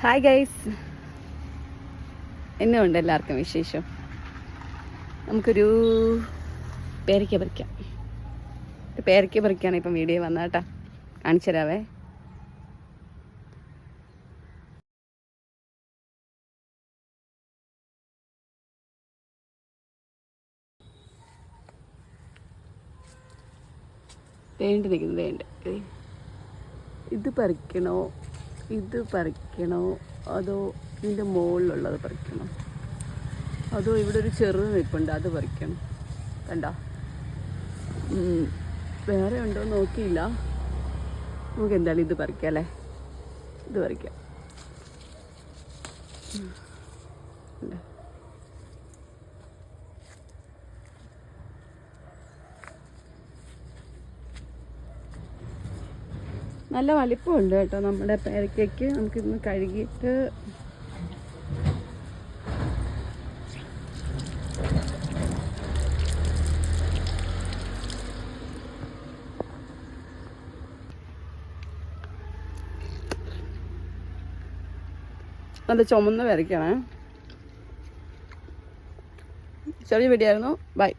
Hi guys, എന്നുണ്ട് എല്ലാവർക്കും വിശേഷം? നമുക്കൊരു പേരയ്ക്ക പറിക്കാം. ഒരു പേരയ്ക്ക പറിക്കാണ് ഇപ്പം വീഡിയോ വന്നത് കേട്ടോ. കാണിച്ചു തരാവേ. വേണ്ടി നിൽക്കുന്നത് വേണ്ട. ഇത് പറിക്കണോ അതോ ഇതിൻ്റെ മുകളിലുള്ളത് പറിക്കണോ, അതോ ഇവിടെ ഒരു ചെറുത് നിൽപ്പുണ്ട് അത് പറിക്കണം. കണ്ടോ, വേറെ ഉണ്ടോ നോക്കിയില്ല. നമുക്ക് എന്തായാലും ഇത് പറിക്കാം അല്ലേ. ഇത് പറിക്കാം. നല്ല വലിപ്പമുണ്ട് കേട്ടോ നമ്മുടെ പേരയ്ക്കയ്ക്ക്. നമുക്കിന്ന് കഴുകിയിട്ട് നല്ല ചുമന്ന് വരയ്ക്കണേ. ചെറിയ വീഡിയോ ആയിരുന്നു. ബൈ.